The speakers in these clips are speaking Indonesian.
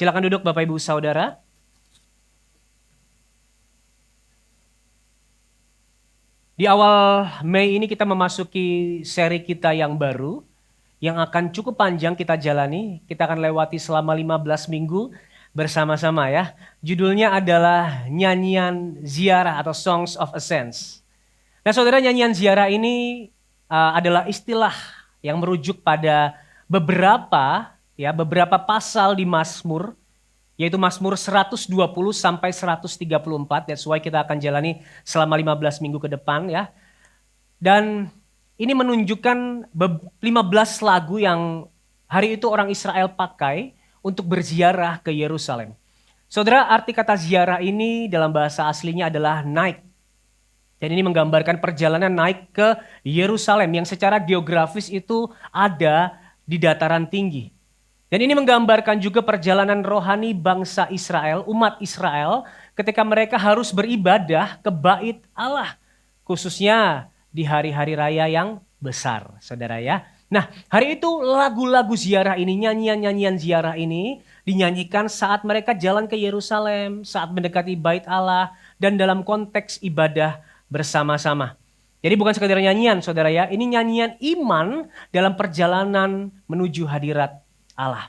Silakan duduk Bapak Ibu Saudara. Di awal Mei ini kita memasuki seri kita yang baru, yang akan cukup panjang kita jalani. Kita akan lewati selama 15 minggu bersama-sama ya. Judulnya adalah Nyanyian Ziarah atau Songs of Ascents. Nah saudara, nyanyian ziarah ini adalah istilah yang merujuk pada beberapa pasal di Mazmur, yaitu Mazmur 120 sampai 134. That's why kita akan jalani selama 15 minggu ke depan ya. Dan ini menunjukkan 15 lagu yang hari itu orang Israel pakai untuk berziarah ke Yerusalem. Saudara, arti kata ziarah ini dalam bahasa aslinya adalah naik. Dan ini menggambarkan perjalanan naik ke Yerusalem yang secara geografis itu ada di dataran tinggi. Dan ini menggambarkan juga perjalanan rohani bangsa Israel, umat Israel, ketika mereka harus beribadah ke bait Allah. Khususnya di hari-hari raya yang besar, saudara ya. Nah, hari itu lagu-lagu ziarah ini, nyanyian-nyanyian ziarah ini dinyanyikan saat mereka jalan ke Yerusalem, saat mendekati bait Allah, dan dalam konteks ibadah bersama-sama. Jadi bukan sekedar nyanyian, saudara ya. Ini nyanyian iman dalam perjalanan menuju hadirat Allah.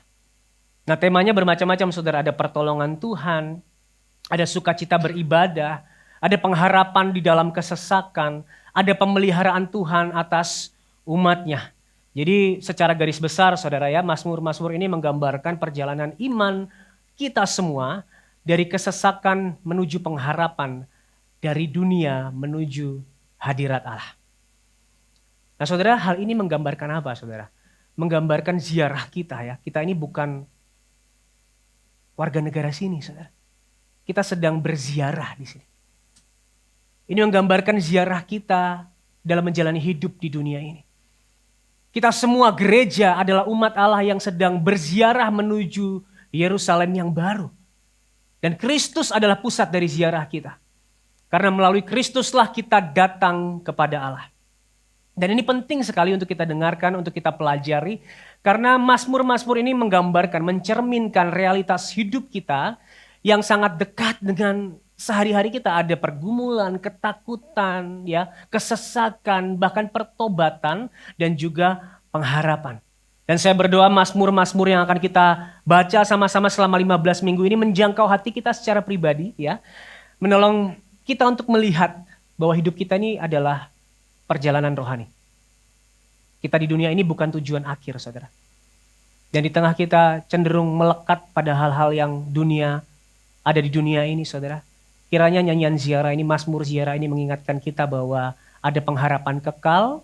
Nah, temanya bermacam-macam, saudara. Ada pertolongan Tuhan, ada sukacita beribadah, ada pengharapan di dalam kesesakan, ada pemeliharaan Tuhan atas umatnya. Jadi secara garis besar, saudara ya, Mazmur-Mazmur ini menggambarkan perjalanan iman kita semua dari kesesakan menuju pengharapan, dari dunia menuju hadirat Allah. Nah saudara, hal ini menggambarkan apa saudara? Menggambarkan ziarah kita ya. Kita ini bukan warga negara sini saudara. Kita sedang berziarah di sini. Ini menggambarkan ziarah kita dalam menjalani hidup di dunia ini. Kita semua gereja adalah umat Allah yang sedang berziarah menuju Yerusalem yang baru. Dan Kristus adalah pusat dari ziarah kita. Karena melalui Kristuslah kita datang kepada Allah. Dan ini penting sekali untuk kita dengarkan, untuk kita pelajari. Karena Mazmur-Mazmur ini menggambarkan, mencerminkan realitas hidup kita yang sangat dekat dengan sehari-hari kita. Ada pergumulan, ketakutan, ya, kesesakan, bahkan pertobatan dan juga pengharapan. Dan saya berdoa Mazmur-Mazmur yang akan kita baca sama-sama selama 15 minggu ini menjangkau hati kita secara pribadi, ya. Menolong kita untuk melihat bahwa hidup kita ini adalah perjalanan rohani. Kita di dunia ini bukan tujuan akhir, saudara. Dan di tengah kita cenderung melekat pada hal-hal yang ada di dunia ini, saudara. Kiranya nyanyian ziarah ini, Mazmur ziarah ini mengingatkan kita bahwa ada pengharapan kekal,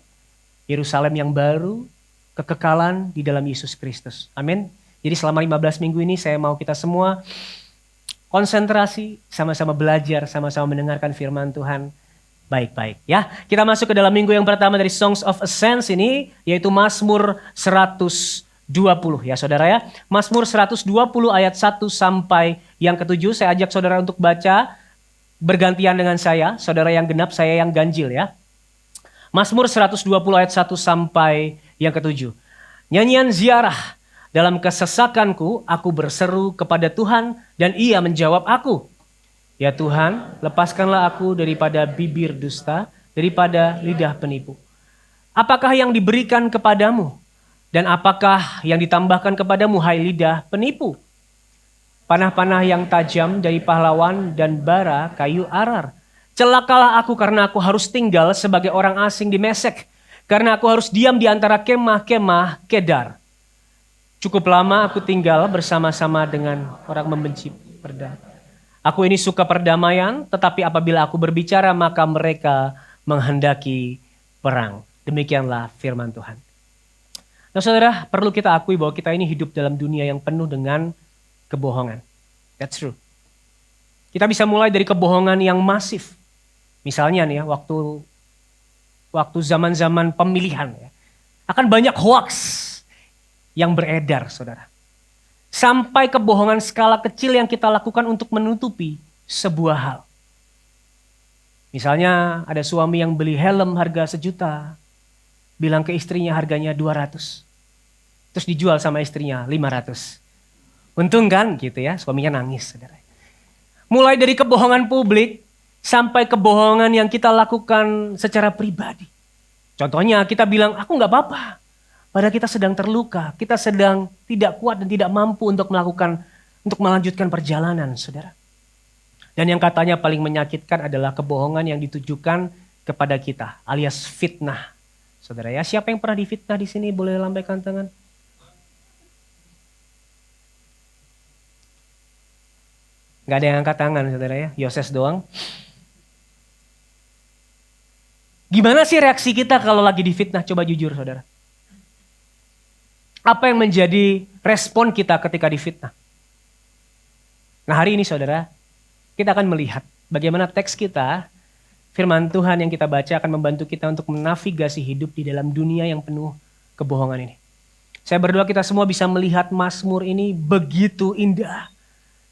Yerusalem yang baru, kekekalan di dalam Yesus Kristus. Amin. Jadi selama 15 minggu ini saya mau kita semua konsentrasi, sama-sama belajar, sama-sama mendengarkan firman Tuhan baik-baik. Ya, kita masuk ke dalam minggu yang pertama dari Songs of Ascents ini, yaitu Mazmur 120 ya saudara ya. Mazmur 120 ayat 1 sampai yang ke-7, saya ajak saudara untuk baca bergantian dengan saya, saudara yang genap, saya yang ganjil ya. Mazmur 120 ayat 1 sampai yang ke-7. Nyanyian ziarah. Dalam kesesakanku, aku berseru kepada Tuhan dan Ia menjawab aku. Ya Tuhan, lepaskanlah aku daripada bibir dusta, daripada lidah penipu. Apakah yang diberikan kepadamu? Dan apakah yang ditambahkan kepadamu, hai lidah penipu? Panah-panah yang tajam dari pahlawan dan bara kayu arar. Celakalah aku karena aku harus tinggal sebagai orang asing di Mesek. Karena aku harus diam di antara kemah-kemah Kedar. Cukup lama aku tinggal bersama-sama dengan orang membenci perdamaian. Aku ini suka perdamaian, tetapi apabila aku berbicara maka mereka menghendaki perang. Demikianlah firman Tuhan. Nah saudara, perlu kita akui bahwa kita ini hidup dalam dunia yang penuh dengan kebohongan. That's true. Kita bisa mulai dari kebohongan yang masif. Misalnya nih ya, waktu zaman-zaman pemilihan ya, akan banyak hoax yang beredar, saudara. Sampai kebohongan skala kecil yang kita lakukan untuk menutupi sebuah hal. Misalnya ada suami yang beli helm harga 1 juta, bilang ke istrinya harganya 200. Terus dijual sama istrinya 500. Untung kan gitu ya, suaminya nangis saudara. Mulai dari kebohongan publik sampai kebohongan yang kita lakukan secara pribadi. Contohnya kita bilang aku gak apa-apa. Padahal kita sedang terluka, kita sedang tidak kuat dan tidak mampu untuk melanjutkan perjalanan saudara. Dan yang katanya paling menyakitkan adalah kebohongan yang ditujukan kepada kita alias fitnah. Saudara ya, siapa yang pernah difitnah di sini boleh lambaikan tangan? Gak ada yang angkat tangan saudara ya, Yoses doang. Gimana sih reaksi kita kalau lagi difitnah? Coba jujur saudara. Apa yang menjadi respon kita ketika difitnah? Nah hari ini saudara, kita akan melihat bagaimana teks kita, firman Tuhan yang kita baca akan membantu kita untuk menavigasi hidup di dalam dunia yang penuh kebohongan ini. Saya berdoa kita semua bisa melihat Mazmur ini begitu indah.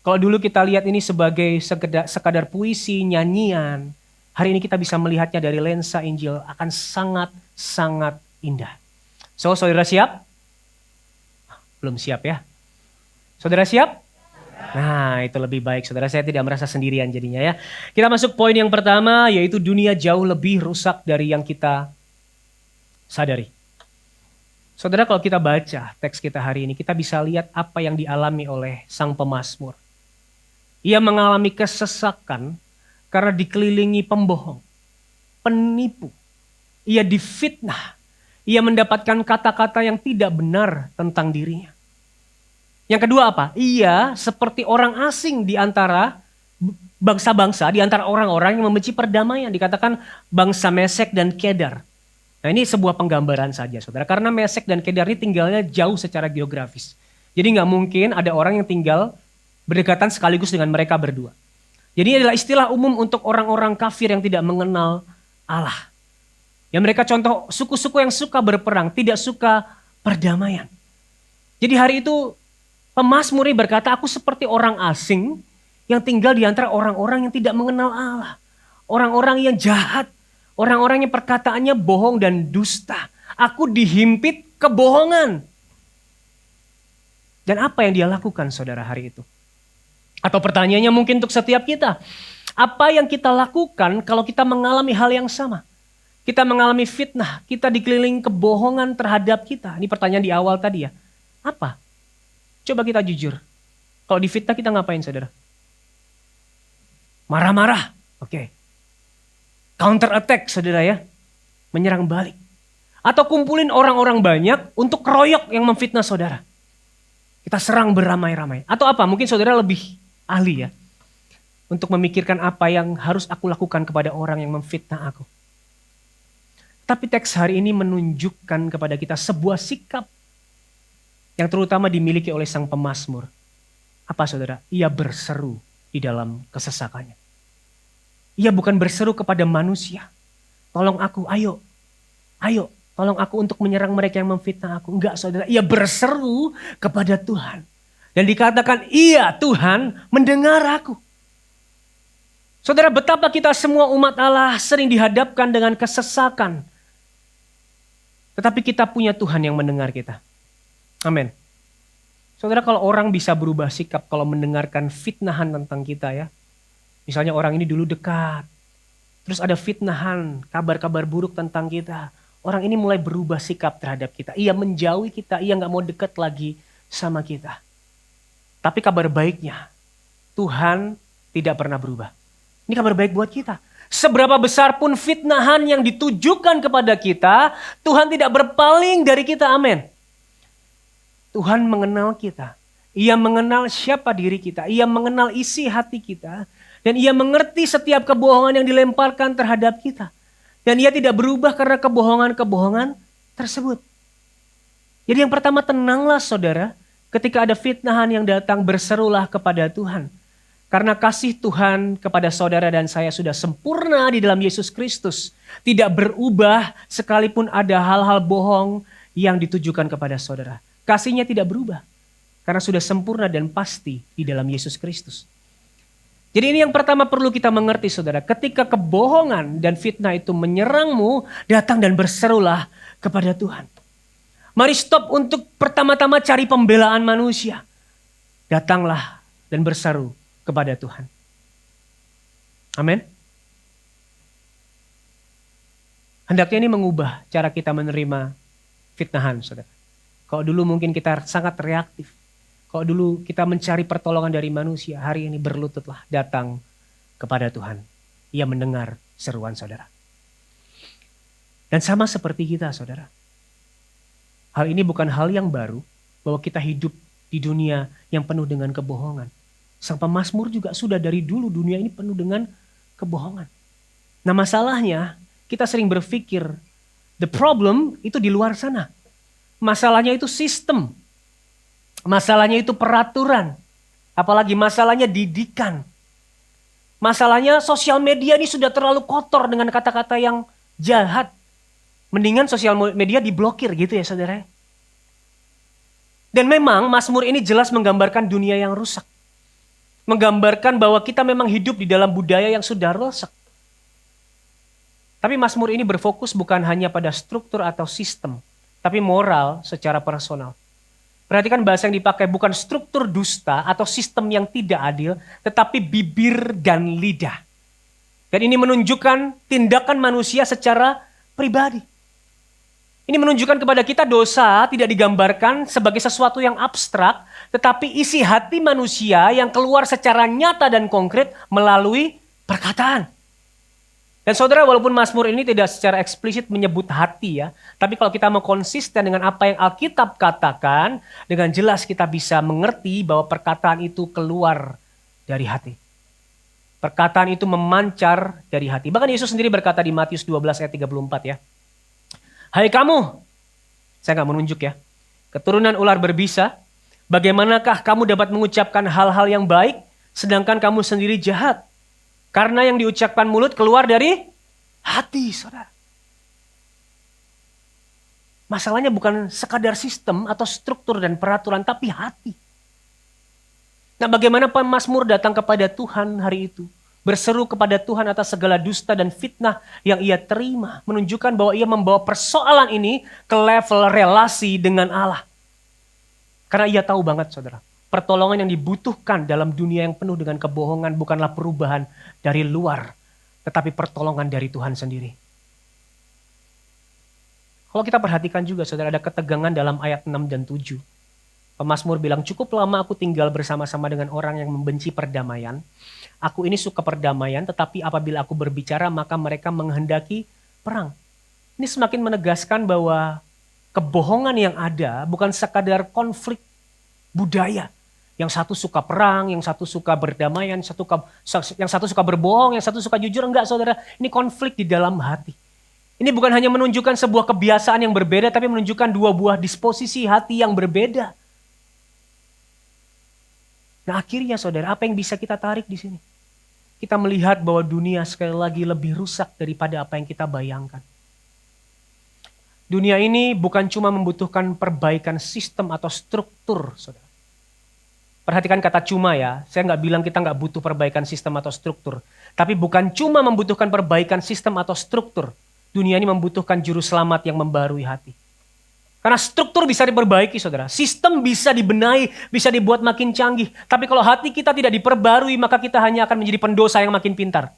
Kalau dulu kita lihat ini sebagai sekadar puisi, nyanyian, hari ini kita bisa melihatnya dari lensa Injil akan sangat-sangat indah. So, saudara siap? Belum siap ya? Saudara siap? Nah, itu lebih baik. Saudara, saya tidak merasa sendirian jadinya ya. Kita masuk poin yang pertama, yaitu dunia jauh lebih rusak dari yang kita sadari. Saudara, kalau kita baca teks kita hari ini, kita bisa lihat apa yang dialami oleh sang pemazmur. Ia mengalami kesesakan karena dikelilingi pembohong, penipu. Ia difitnah. Ia mendapatkan kata-kata yang tidak benar tentang dirinya. Yang kedua apa? Ia seperti orang asing di antara bangsa-bangsa, di antara orang-orang yang membenci perdamaian. Dikatakan bangsa Mesek dan Kedar. Nah ini sebuah penggambaran saja saudara. Karena Mesek dan Kedar ini tinggalnya jauh secara geografis. Jadi gak mungkin ada orang yang tinggal berdekatan sekaligus dengan mereka berdua. Jadi ini adalah istilah umum untuk orang-orang kafir yang tidak mengenal Allah. Ya mereka contoh suku-suku yang suka berperang, tidak suka perdamaian. Jadi hari itu pemazmur ini berkata, aku seperti orang asing yang tinggal di antara orang-orang yang tidak mengenal Allah. Orang-orang yang jahat, orang-orang yang perkataannya bohong dan dusta. Aku dihimpit kebohongan. Dan apa yang dia lakukan saudara hari itu? Atau pertanyaannya mungkin untuk setiap kita. Apa yang kita lakukan kalau kita mengalami hal yang sama? Kita mengalami fitnah, kita dikelilingi kebohongan terhadap kita. Ini pertanyaan di awal tadi ya. Apa? Coba kita jujur. Kalau difitnah kita ngapain saudara? Marah-marah. Oke. Counter attack saudara ya. Menyerang balik. Atau kumpulin orang-orang banyak untuk keroyok yang memfitnah saudara. Kita serang beramai-ramai. Atau apa? Mungkin saudara lebih ahli ya. Untuk memikirkan apa yang harus aku lakukan kepada orang yang memfitnah aku. Tapi teks hari ini menunjukkan kepada kita sebuah sikap yang terutama dimiliki oleh sang pemazmur. Apa saudara? Ia berseru di dalam kesesakannya. Ia bukan berseru kepada manusia. Tolong aku, ayo. Tolong aku untuk menyerang mereka yang memfitnah aku. Enggak saudara, ia berseru kepada Tuhan. Dan dikatakan, iya Tuhan mendengar aku. Saudara, betapa kita semua umat Allah sering dihadapkan dengan kesesakan. Tetapi kita punya Tuhan yang mendengar kita. Amin. Saudara, kalau orang bisa berubah sikap kalau mendengarkan fitnahan tentang kita ya. Misalnya orang ini dulu dekat. Terus ada fitnahan, kabar-kabar buruk tentang kita. Orang ini mulai berubah sikap terhadap kita. Ia menjauhi kita, ia gak mau dekat lagi sama kita. Tapi kabar baiknya, Tuhan tidak pernah berubah. Ini kabar baik buat kita. Seberapa besar pun fitnahan yang ditujukan kepada kita, Tuhan tidak berpaling dari kita, amin. Tuhan mengenal kita. Ia mengenal siapa diri kita. Ia mengenal isi hati kita. Dan ia mengerti setiap kebohongan yang dilemparkan terhadap kita. Dan ia tidak berubah karena kebohongan-kebohongan tersebut. Jadi yang pertama, tenanglah saudara. Ketika ada fitnahan yang datang, berserulah kepada Tuhan. Karena kasih Tuhan kepada saudara dan saya sudah sempurna di dalam Yesus Kristus. Tidak berubah sekalipun ada hal-hal bohong yang ditujukan kepada saudara. Kasihnya tidak berubah. Karena sudah sempurna dan pasti di dalam Yesus Kristus. Jadi ini yang pertama perlu kita mengerti saudara. Ketika kebohongan dan fitnah itu menyerangmu, datang dan berserulah kepada Tuhan. Mari stop untuk pertama-tama cari pembelaan manusia. Datanglah dan berseru kepada Tuhan. Amin. Hendaknya ini mengubah cara kita menerima fitnahan, saudara. Kalau dulu mungkin kita sangat reaktif. Kalau dulu kita mencari pertolongan dari manusia, hari ini berlututlah datang kepada Tuhan. Ia mendengar seruan saudara. Dan sama seperti kita, saudara. Hal ini bukan hal yang baru, bahwa kita hidup di dunia yang penuh dengan kebohongan. Sang pemazmur juga sudah dari dulu dunia ini penuh dengan kebohongan. Nah masalahnya, kita sering berpikir, the problem itu di luar sana. Masalahnya itu sistem. Masalahnya itu peraturan. Apalagi masalahnya didikan. Masalahnya sosial media ini sudah terlalu kotor dengan kata-kata yang jahat. Mendingan sosial media diblokir gitu ya saudara. Dan memang Mazmur ini jelas menggambarkan dunia yang rusak. Menggambarkan bahwa kita memang hidup di dalam budaya yang sudah rusak. Tapi Mazmur ini berfokus bukan hanya pada struktur atau sistem, tapi moral secara personal. Perhatikan bahasa yang dipakai, bukan struktur dusta atau sistem yang tidak adil, tetapi bibir dan lidah. Dan ini menunjukkan tindakan manusia secara pribadi. Ini menunjukkan kepada kita dosa tidak digambarkan sebagai sesuatu yang abstrak, tetapi isi hati manusia yang keluar secara nyata dan konkret melalui perkataan. Dan saudara, walaupun Mazmur ini tidak secara eksplisit menyebut hati ya, tapi kalau kita mau konsisten dengan apa yang Alkitab katakan, dengan jelas kita bisa mengerti bahwa perkataan itu keluar dari hati. Perkataan itu memancar dari hati. Bahkan Yesus sendiri berkata di Matius 12 ayat 34 ya. Hai kamu, saya nggak menunjuk ya, keturunan ular berbisa, bagaimanakah kamu dapat mengucapkan hal-hal yang baik, sedangkan kamu sendiri jahat? Karena yang diucapkan mulut keluar dari hati, saudara. Masalahnya bukan sekadar sistem atau struktur dan peraturan, tapi hati. Nah bagaimana pemazmur datang kepada Tuhan hari itu? Berseru kepada Tuhan atas segala dusta dan fitnah yang ia terima. Menunjukkan bahwa ia membawa persoalan ini ke level relasi dengan Allah. Karena ia tahu banget saudara. Pertolongan yang dibutuhkan dalam dunia yang penuh dengan kebohongan bukanlah perubahan dari luar, tetapi pertolongan dari Tuhan sendiri. Kalau kita perhatikan juga saudara, ada ketegangan dalam ayat 6 dan 7. Pemazmur bilang, cukup lama aku tinggal bersama-sama dengan orang yang membenci perdamaian. Aku ini suka perdamaian, tetapi apabila aku berbicara maka mereka menghendaki perang. Ini semakin menegaskan bahwa kebohongan yang ada bukan sekadar konflik budaya. Yang satu suka perang, yang satu suka berdamaian, yang satu suka berbohong, yang satu suka jujur. Enggak saudara, ini konflik di dalam hati. Ini bukan hanya menunjukkan sebuah kebiasaan yang berbeda, tapi menunjukkan dua buah disposisi hati yang berbeda. Nah akhirnya saudara, apa yang bisa kita tarik di sini? Kita melihat bahwa dunia sekali lagi lebih rusak daripada apa yang kita bayangkan. Dunia ini bukan cuma membutuhkan perbaikan sistem atau struktur, saudara. Perhatikan kata cuma ya, saya nggak bilang kita nggak butuh perbaikan sistem atau struktur. Tapi bukan cuma membutuhkan perbaikan sistem atau struktur. Dunia ini membutuhkan juru selamat yang membarui hati. Karena struktur bisa diperbaiki saudara. Sistem bisa dibenahi, bisa dibuat makin canggih. Tapi kalau hati kita tidak diperbarui, maka kita hanya akan menjadi pendosa yang makin pintar.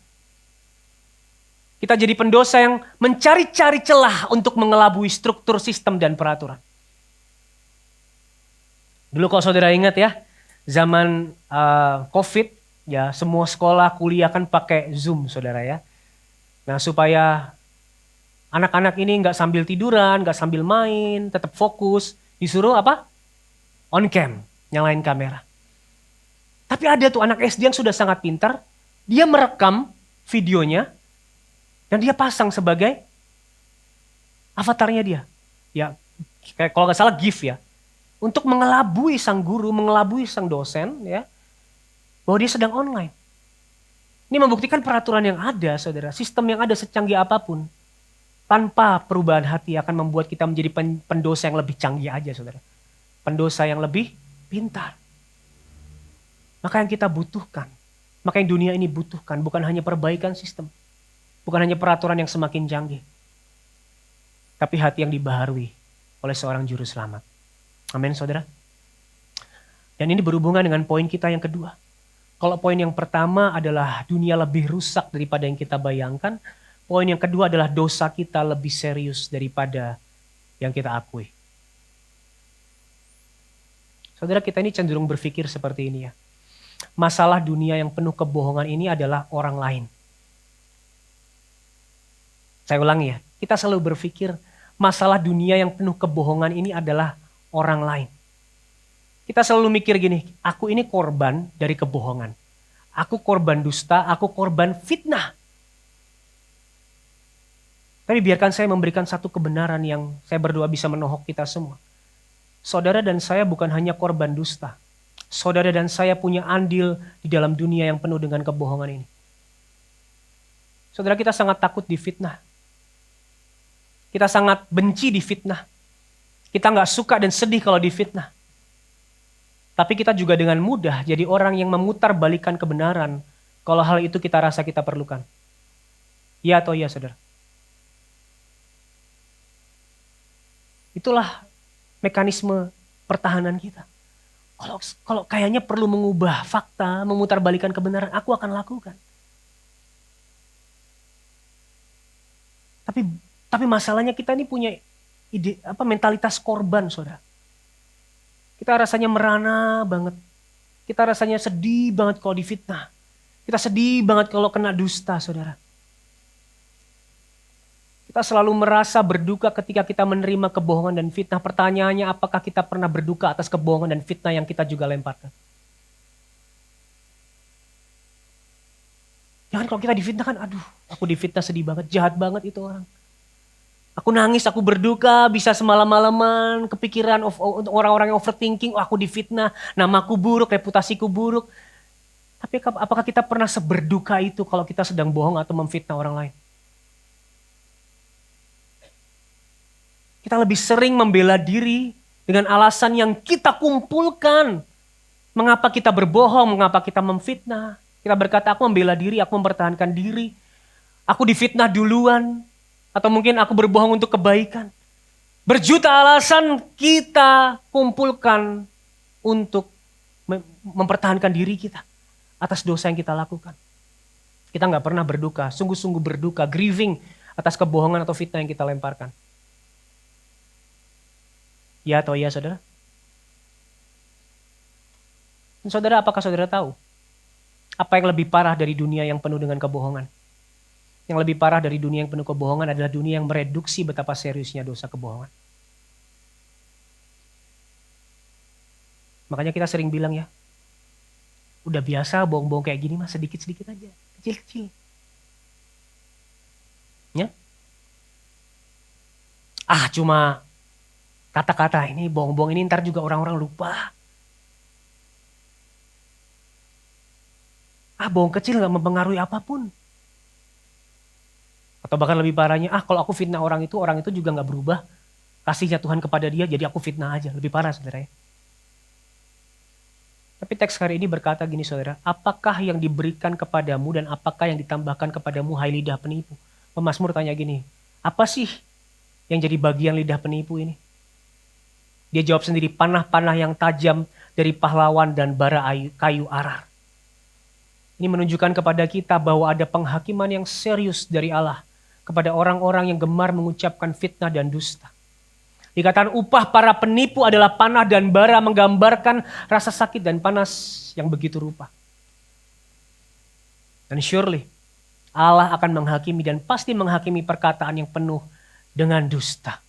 Kita jadi pendosa yang mencari-cari celah untuk mengelabui struktur, sistem, dan peraturan. Dulu kalau saudara ingat ya, zaman COVID, ya semua sekolah, kuliah kan pakai Zoom saudara ya. Nah supaya anak-anak ini nggak sambil tiduran, nggak sambil main, tetap fokus. Disuruh apa? On cam, nyalain kamera. Tapi ada tuh anak SD yang sudah sangat pintar, dia merekam videonya, dan dia pasang sebagai avatarnya dia. Ya, kayak kalau nggak salah GIF ya. Untuk mengelabui sang guru, mengelabui sang dosen, ya, bahwa dia sedang online. Ini membuktikan peraturan yang ada, saudara, sistem yang ada secanggih apapun, tanpa perubahan hati akan membuat kita menjadi pendosa yang lebih canggih aja, saudara. Pendosa yang lebih pintar. Maka yang kita butuhkan, maka yang dunia ini butuhkan, bukan hanya perbaikan sistem, bukan hanya peraturan yang semakin canggih, tapi hati yang dibaharui oleh seorang juru selamat. Amin, saudara. Dan ini berhubungan dengan poin kita yang kedua. Kalau poin yang pertama adalah dunia lebih rusak daripada yang kita bayangkan, poin yang kedua adalah dosa kita lebih serius daripada yang kita akui. Saudara, kita ini cenderung berpikir seperti ini ya. Masalah dunia yang penuh kebohongan ini adalah orang lain. Saya ulangi ya, kita selalu berpikir masalah dunia yang penuh kebohongan ini adalah orang lain. Kita selalu mikir gini, aku ini korban dari kebohongan. Aku korban dusta, aku korban fitnah. Tapi biarkan saya memberikan satu kebenaran yang saya berdoa bisa menohok kita semua. Saudara dan saya bukan hanya korban dusta. Saudara dan saya punya andil di dalam dunia yang penuh dengan kebohongan ini. Saudara, kita sangat takut difitnah. Kita sangat benci difitnah. Kita nggak suka dan sedih kalau difitnah. Tapi kita juga dengan mudah jadi orang yang memutar balikan kebenaran kalau hal itu kita rasa kita perlukan. Ya atau iya, saudara? Itulah mekanisme pertahanan kita. Kalau kayaknya perlu mengubah fakta, memutar balikan kebenaran, aku akan lakukan. Tapi masalahnya kita ini punya mentalitas korban, saudara. Kita rasanya merana banget. Kita rasanya sedih banget kalau difitnah. Kita sedih banget kalau kena dusta, saudara. Kita selalu merasa berduka ketika kita menerima kebohongan dan fitnah. Pertanyaannya, apakah kita pernah berduka atas kebohongan dan fitnah yang kita juga lemparkan? Jangan kalau kita difitnah kan, aduh, aku difitnah sedih banget, jahat banget itu orang. Aku nangis, aku berduka, bisa semalam-malaman, kepikiran orang-orang yang overthinking, oh, aku difitnah, namaku buruk, reputasiku buruk. Tapi apakah kita pernah seberduka itu kalau kita sedang bohong atau memfitnah orang lain? Kita lebih sering membela diri dengan alasan yang kita kumpulkan. Mengapa kita berbohong, mengapa kita memfitnah. Kita berkata, aku membela diri, aku mempertahankan diri. Aku difitnah duluan. Atau mungkin aku berbohong untuk kebaikan. Berjuta alasan kita kumpulkan untuk mempertahankan diri kita atas dosa yang kita lakukan. Kita gak pernah berduka, sungguh-sungguh berduka, grieving atas kebohongan atau fitnah yang kita lemparkan. Ya atau iya, saudara? Dan saudara, apakah saudara tahu? Apa yang lebih parah dari dunia yang penuh dengan kebohongan? Yang lebih parah dari dunia yang penuh kebohongan adalah dunia yang mereduksi betapa seriusnya dosa kebohongan. Makanya kita sering bilang ya, udah biasa bohong-bohong kayak gini mah sedikit-sedikit aja, kecil-kecil. Ya? Cuma kata-kata ini, bohong-bohong ini ntar juga orang-orang lupa. Bohong kecil gak mempengaruhi apapun. Atau bahkan lebih parahnya, kalau aku fitnah orang itu juga gak berubah. Kasihnya Tuhan kepada dia, jadi aku fitnah aja. Lebih parah, saudara ya. Tapi teks hari ini berkata gini, saudara. Apakah yang diberikan kepadamu dan apakah yang ditambahkan kepadamu, hai lidah penipu? Pemazmur tanya gini, apa sih yang jadi bagian lidah penipu ini? Dia jawab sendiri, panah-panah yang tajam dari pahlawan dan bara kayu arar. Ini menunjukkan kepada kita bahwa ada penghakiman yang serius dari Allah kepada orang-orang yang gemar mengucapkan fitnah dan dusta. Dikatakan upah para penipu adalah panah dan bara, menggambarkan rasa sakit dan panas yang begitu rupa. Dan surely Allah akan menghakimi dan pasti menghakimi perkataan yang penuh dengan dusta.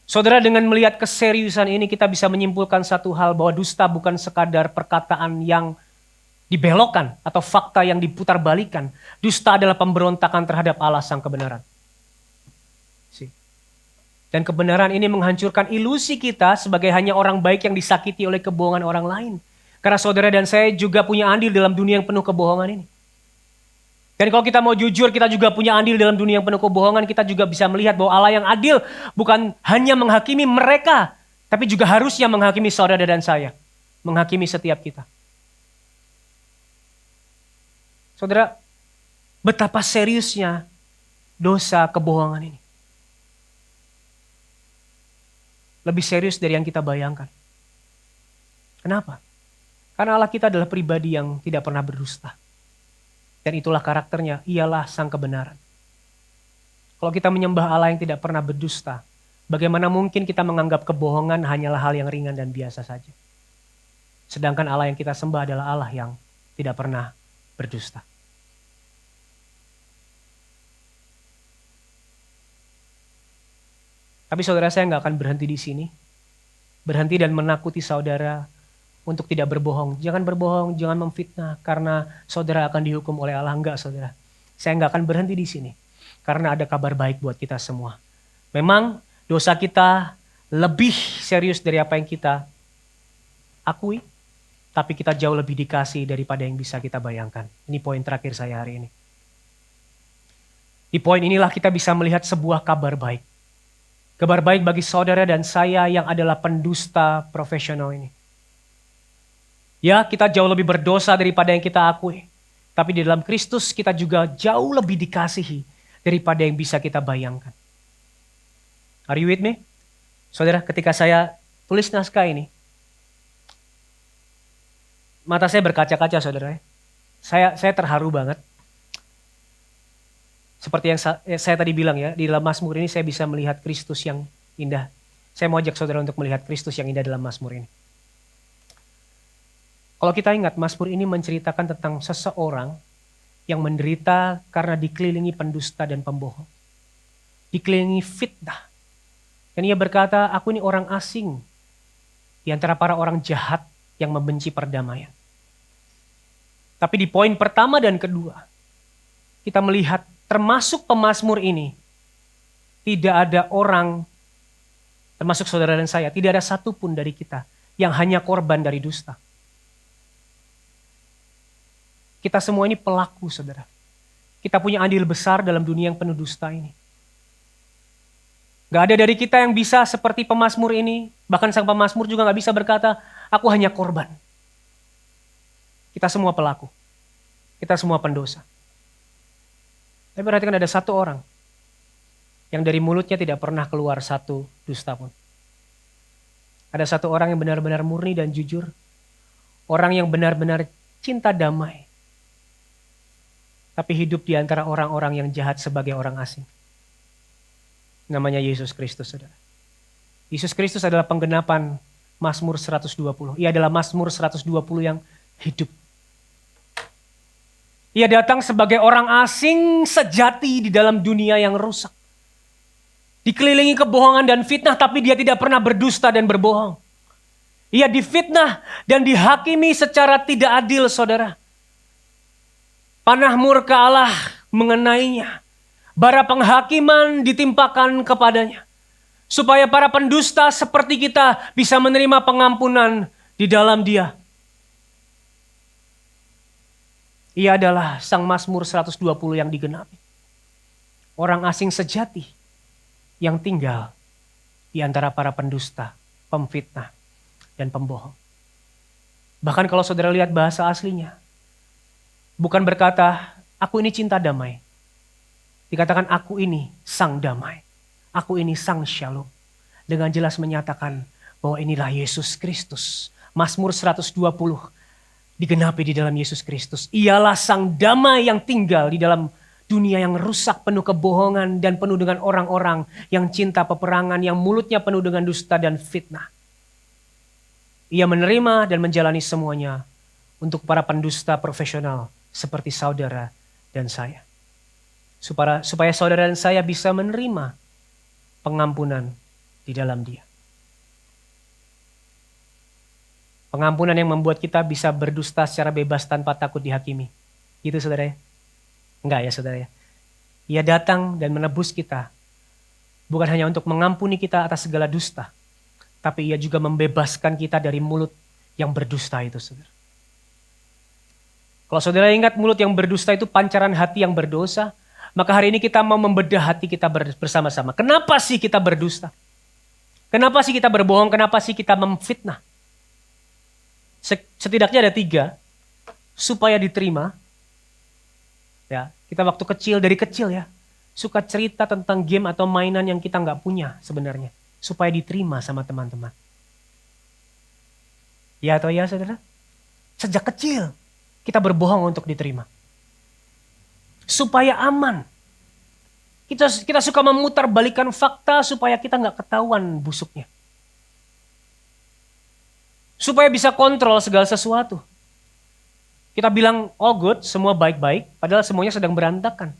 Saudara, dengan melihat keseriusan ini kita bisa menyimpulkan satu hal, bahwa dusta bukan sekadar perkataan yang dibelokkan atau fakta yang diputarbalikkan. Dusta adalah pemberontakan terhadap Allah sang kebenaran. Dan kebenaran ini menghancurkan ilusi kita sebagai hanya orang baik yang disakiti oleh kebohongan orang lain. Karena saudara dan saya juga punya andil dalam dunia yang penuh kebohongan ini. Dan kalau kita mau jujur, kita juga punya andil dalam dunia yang penuh kebohongan. Kita juga bisa melihat bahwa Allah yang adil bukan hanya menghakimi mereka, tapi juga harusnya menghakimi saudara dan saya. Menghakimi setiap kita. Saudara, betapa seriusnya dosa kebohongan ini. Lebih serius dari yang kita bayangkan. Kenapa? Karena Allah kita adalah pribadi yang tidak pernah berdusta. Dan itulah karakternya, ialah sang kebenaran. Kalau kita menyembah Allah yang tidak pernah berdusta, bagaimana mungkin kita menganggap kebohongan hanyalah hal yang ringan dan biasa saja. Sedangkan Allah yang kita sembah adalah Allah yang tidak pernah berdusta. Tapi saudara, saya nggak akan berhenti di sini. Berhenti dan menakuti saudara untuk tidak berbohong. Jangan berbohong, jangan memfitnah, karena saudara akan dihukum oleh Allah. Enggak, saudara. Saya nggak akan berhenti di sini. Karena ada kabar baik buat kita semua. Memang dosa kita lebih serius dari apa yang kita akui, tapi kita jauh lebih dikasih daripada yang bisa kita bayangkan. Ini poin terakhir saya hari ini. Di poin inilah kita bisa melihat sebuah kabar baik. Kabar baik bagi saudara dan saya yang adalah pendusta profesional ini. Ya, kita jauh lebih berdosa daripada yang kita akui. Tapi di dalam Kristus kita juga jauh lebih dikasihi daripada yang bisa kita bayangkan. Are you with me? Saudara, ketika saya tulis naskah ini, mata saya berkaca-kaca, saudara. Saya terharu banget. Seperti yang saya tadi bilang ya, di dalam Mazmur ini saya bisa melihat Kristus yang indah. Saya mau ajak saudara untuk melihat Kristus yang indah dalam Mazmur ini. Kalau kita ingat, Mazmur ini menceritakan tentang seseorang yang menderita karena dikelilingi pendusta dan pembohong. Dikelilingi fitnah. Dan ia berkata, aku ini orang asing di antara para orang jahat yang membenci perdamaian. Tapi di poin pertama dan kedua, kita melihat termasuk pemazmur ini, tidak ada orang, termasuk saudara dan saya, tidak ada satupun dari kita yang hanya korban dari dusta. Kita semua ini pelaku, saudara. Kita punya andil besar dalam dunia yang penuh dusta ini. Gak ada dari kita yang bisa seperti pemazmur ini, bahkan sang pemazmur juga gak bisa berkata, aku hanya korban. Kita semua pelaku. Kita semua pendosa. Tapi perhatikan ada satu orang yang dari mulutnya tidak pernah keluar satu dusta pun. Ada satu orang yang benar-benar murni dan jujur. Orang yang benar-benar cinta damai. Tapi hidup di antara orang-orang yang jahat sebagai orang asing. Namanya Yesus Kristus, saudara. Yesus Kristus adalah penggenapan Mazmur 120. Ia adalah Mazmur 120 yang hidup. Ia datang sebagai orang asing sejati di dalam dunia yang rusak. Dikelilingi kebohongan dan fitnah, tapi dia tidak pernah berdusta dan berbohong. Ia difitnah dan dihakimi secara tidak adil, saudara. Panah murka Allah mengenainya. Bara penghakiman ditimpakan kepadanya. Supaya para pendusta seperti kita bisa menerima pengampunan di dalam Dia. Ia adalah sang Mazmur 120 yang digenapi. Orang asing sejati yang tinggal di antara para pendusta, pemfitnah, dan pembohong. Bahkan kalau saudara lihat bahasa aslinya, bukan berkata, aku ini cinta damai. Dikatakan aku ini sang damai. Aku ini sang shalom. Dengan jelas menyatakan bahwa inilah Yesus Kristus. Mazmur 120 digenapi di dalam Yesus Kristus. Ialah sang damai yang tinggal di dalam dunia yang rusak, penuh kebohongan dan penuh dengan orang-orang yang cinta peperangan, yang mulutnya penuh dengan dusta dan fitnah. Ia menerima dan menjalani semuanya untuk para pendusta profesional seperti saudara dan saya. Supaya saudara dan saya bisa menerima pengampunan di dalam Dia. Pengampunan yang membuat kita bisa berdusta secara bebas tanpa takut dihakimi. Gitu saudara ya? Enggak ya saudara ya? Ia datang dan menebus kita. Bukan hanya untuk mengampuni kita atas segala dusta. Tapi ia juga membebaskan kita dari mulut yang berdusta itu saudara. Kalau saudara ingat mulut yang berdusta itu pancaran hati yang berdosa. Maka hari ini kita mau membedah hati kita bersama-sama. Kenapa sih kita berdusta? Kenapa sih kita berbohong? Kenapa sih kita memfitnah? Setidaknya ada 3. Supaya diterima. Ya, kita waktu kecil, dari kecil ya. Suka cerita tentang game atau mainan yang kita gak punya sebenarnya. Supaya diterima sama teman-teman. Ya atau ya saudara? Sejak kecil kita berbohong untuk diterima. Supaya aman. Kita suka memutar balikan fakta supaya kita nggak ketahuan busuknya. Supaya bisa kontrol segala sesuatu. Kita bilang all good, semua baik-baik, padahal semuanya sedang berantakan.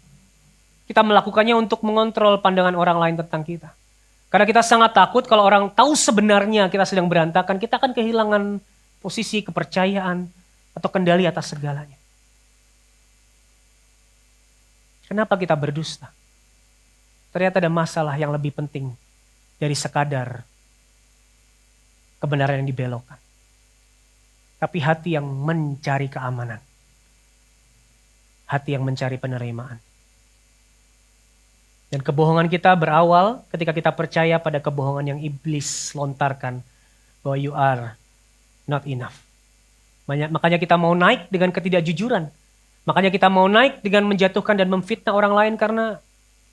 Kita melakukannya untuk mengontrol pandangan orang lain tentang kita. Karena kita sangat takut kalau orang tahu sebenarnya kita sedang berantakan, kita akan kehilangan posisi kepercayaan atau kendali atas segalanya. Kenapa kita berdusta? Ternyata ada masalah yang lebih penting dari sekadar kebenaran yang dibelokkan. Tapi hati yang mencari keamanan. Hati yang mencari penerimaan. Dan kebohongan kita berawal ketika kita percaya pada kebohongan yang iblis lontarkan. Bahwa you are not enough. Makanya kita mau naik dengan ketidakjujuran. Makanya kita mau naik dengan menjatuhkan dan memfitnah orang lain karena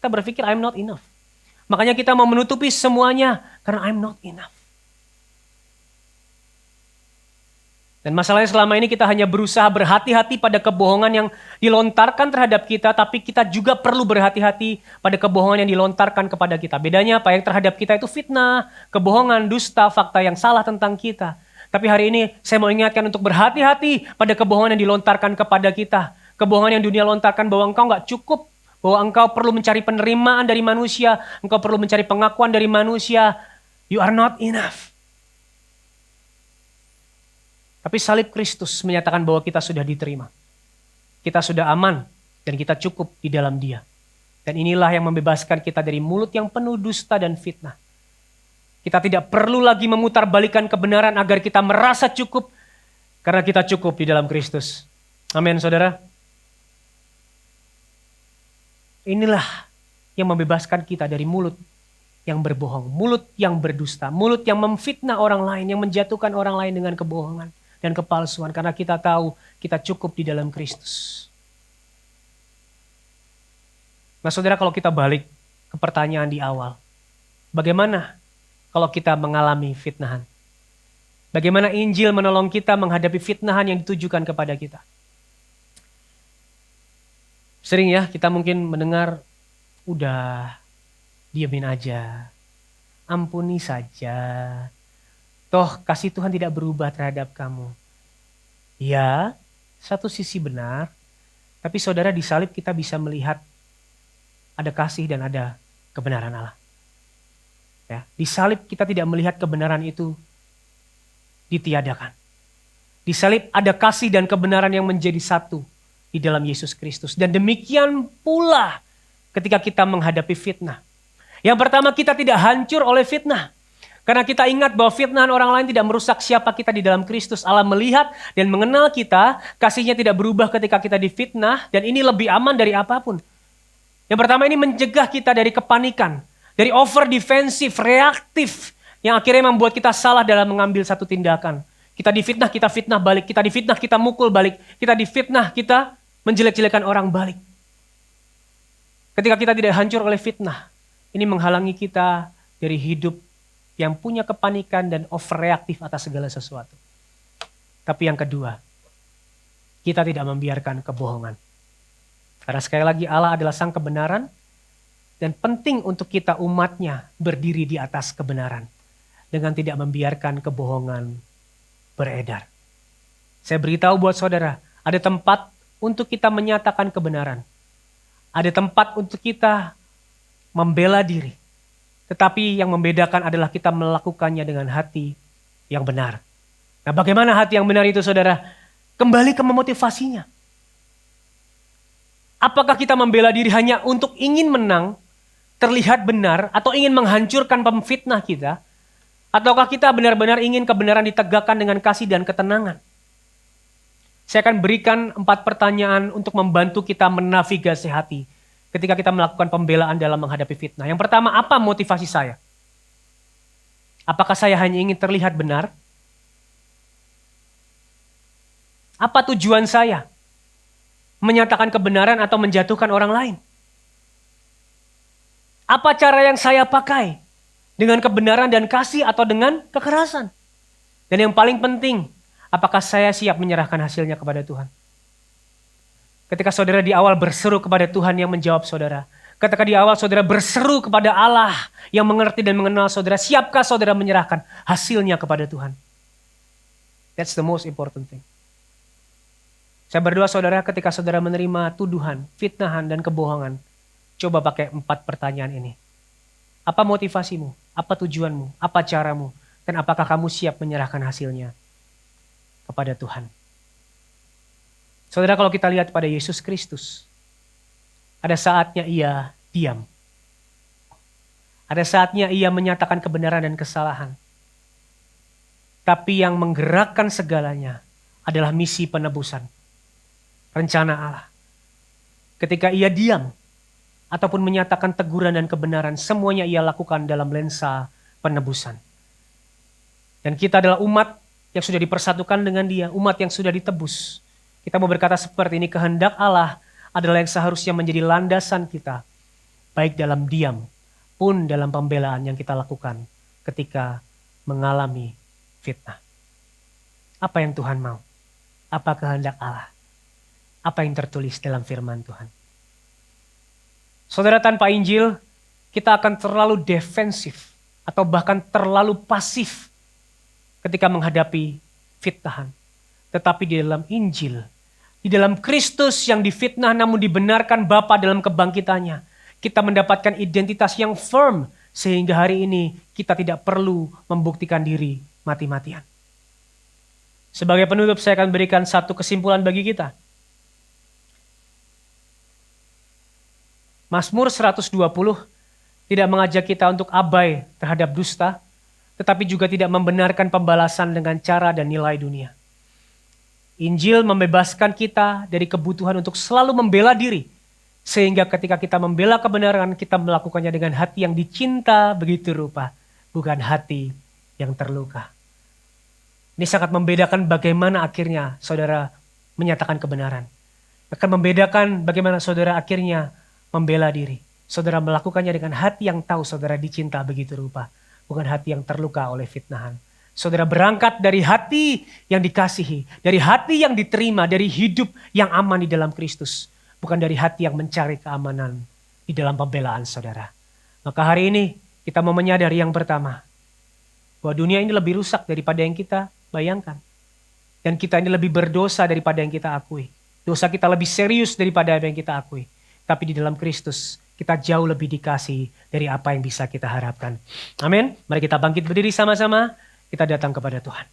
kita berpikir I'm not enough. Makanya kita mau menutupi semuanya karena I'm not enough. Dan masalahnya selama ini kita hanya berusaha berhati-hati pada kebohongan yang dilontarkan terhadap kita, tapi kita juga perlu berhati-hati pada kebohongan yang dilontarkan kepada kita. Bedanya apa? Yang terhadap kita itu fitnah, kebohongan, dusta, fakta yang salah tentang kita. Tapi hari ini saya mau ingatkan untuk berhati-hati pada kebohongan yang dilontarkan kepada kita. Kebohongan yang dunia lontarkan bahwa engkau gak cukup, bahwa engkau perlu mencari penerimaan dari manusia, engkau perlu mencari pengakuan dari manusia. You are not enough. Tapi salib Kristus menyatakan bahwa kita sudah diterima. Kita sudah aman dan kita cukup di dalam Dia. Dan inilah yang membebaskan kita dari mulut yang penuh dusta dan fitnah. Kita tidak perlu lagi memutarbalikkan kebenaran agar kita merasa cukup karena kita cukup di dalam Kristus. Amin, saudara. Inilah yang membebaskan kita dari mulut yang berbohong, mulut yang berdusta, mulut yang memfitnah orang lain, yang menjatuhkan orang lain dengan kebohongan dan kepalsuan, karena kita tahu kita cukup di dalam Kristus. Nah saudara, kalau kita balik ke pertanyaan di awal, bagaimana kalau kita mengalami fitnahan? Bagaimana Injil menolong kita menghadapi fitnahan yang ditujukan kepada kita? Sering ya kita mungkin mendengar, udah diamin aja, ampuni saja. Toh kasih Tuhan tidak berubah terhadap kamu. Ya, satu sisi benar. Tapi saudara, di salib kita bisa melihat ada kasih dan ada kebenaran Allah. Ya, di salib kita tidak melihat kebenaran itu ditiadakan. Di salib ada kasih dan kebenaran yang menjadi satu di dalam Yesus Kristus. Dan demikian pula ketika kita menghadapi fitnah. Yang pertama, kita tidak hancur oleh fitnah. Karena kita ingat bahwa fitnahan orang lain tidak merusak siapa kita di dalam Kristus. Allah melihat dan mengenal kita, kasihnya tidak berubah ketika kita difitnah, dan ini lebih aman dari apapun. Yang pertama, ini mencegah kita dari kepanikan, dari over defensive, reaktif, yang akhirnya membuat kita salah dalam mengambil satu tindakan. Kita difitnah, kita fitnah balik. Kita difitnah, kita mukul balik. Kita difitnah, kita menjelek-jelekan orang balik. Ketika kita tidak hancur oleh fitnah, ini menghalangi kita dari hidup yang punya kepanikan dan overreaktif atas segala sesuatu. Tapi yang kedua, kita tidak membiarkan kebohongan. Karena sekali lagi Allah adalah sang kebenaran, dan penting untuk kita umatnya berdiri di atas kebenaran dengan tidak membiarkan kebohongan beredar. Saya beritahu buat saudara, ada tempat untuk kita menyatakan kebenaran. Ada tempat untuk kita membela diri. Tetapi yang membedakan adalah kita melakukannya dengan hati yang benar. Nah, bagaimana hati yang benar itu, saudara? Kembali ke memotivasinya. Apakah kita membela diri hanya untuk ingin menang, terlihat benar, atau ingin menghancurkan pemfitnah kita? Ataukah kita benar-benar ingin kebenaran ditegakkan dengan kasih dan ketenangan? Saya akan berikan 4 pertanyaan untuk membantu kita menavigasi hati ketika kita melakukan pembelaan dalam menghadapi fitnah. Yang pertama, apa motivasi saya? Apakah saya hanya ingin terlihat benar? Apa tujuan saya? Menyatakan kebenaran atau menjatuhkan orang lain? Apa cara yang saya pakai? Dengan kebenaran dan kasih atau dengan kekerasan? Dan yang paling penting, Apakah saya siap menyerahkan hasilnya kepada Tuhan? Ketika saudara di awal berseru kepada Tuhan yang menjawab saudara. Ketika di awal saudara berseru kepada Allah yang mengerti dan mengenal saudara. Siapkah saudara menyerahkan hasilnya kepada Tuhan? That's the most important thing. Saya berdoa saudara ketika saudara menerima tuduhan, fitnahan, dan kebohongan. Coba pakai 4 pertanyaan ini. Apa motivasimu? Apa tujuanmu? Apa caramu? Dan apakah kamu siap menyerahkan hasilnya kepada Tuhan? Saudara, kalau kita lihat pada Yesus Kristus, ada saatnya ia diam. Ada saatnya ia menyatakan kebenaran dan kesalahan. Tapi yang menggerakkan segalanya adalah misi penebusan. Rencana Allah. Ketika ia diam, ataupun menyatakan teguran dan kebenaran, semuanya ia lakukan dalam lensa penebusan. Dan kita adalah umat yang sudah dipersatukan dengan dia, umat yang sudah ditebus. Kita mau berkata seperti ini, kehendak Allah adalah yang seharusnya menjadi landasan kita, baik dalam diam pun dalam pembelaan yang kita lakukan ketika mengalami fitnah. Apa yang Tuhan mau? Apa kehendak Allah? Apa yang tertulis dalam firman Tuhan? Saudara, tanpa Injil, kita akan terlalu defensif atau bahkan terlalu pasif ketika menghadapi fitnahan. Tetapi di dalam Injil, di dalam Kristus yang difitnah namun dibenarkan Bapa dalam kebangkitannya, kita mendapatkan identitas yang firm sehingga hari ini kita tidak perlu membuktikan diri mati-matian. Sebagai penutup saya akan berikan satu kesimpulan bagi kita. Mazmur 120 tidak mengajak kita untuk abai terhadap dusta, tetapi juga tidak membenarkan pembalasan dengan cara dan nilai dunia. Injil membebaskan kita dari kebutuhan untuk selalu membela diri. Sehingga ketika kita membela kebenaran, kita melakukannya dengan hati yang dicinta begitu rupa. Bukan hati yang terluka. Ini sangat membedakan bagaimana akhirnya saudara menyatakan kebenaran. Akan membedakan bagaimana saudara akhirnya membela diri. Saudara melakukannya dengan hati yang tahu saudara dicinta begitu rupa. Bukan hati yang terluka oleh fitnahan. Saudara berangkat dari hati yang dikasihi, dari hati yang diterima, dari hidup yang aman di dalam Kristus. Bukan dari hati yang mencari keamanan di dalam pembelaan saudara. Maka hari ini kita mau menyadari yang pertama. Bahwa dunia ini lebih rusak daripada yang kita bayangkan. Dan kita ini lebih berdosa daripada yang kita akui. Dosa kita lebih serius daripada apa yang kita akui. Tapi di dalam Kristus kita jauh lebih dikasihi dari apa yang bisa kita harapkan. Amin. Mari kita bangkit berdiri sama-sama. Kita datang kepada Tuhan.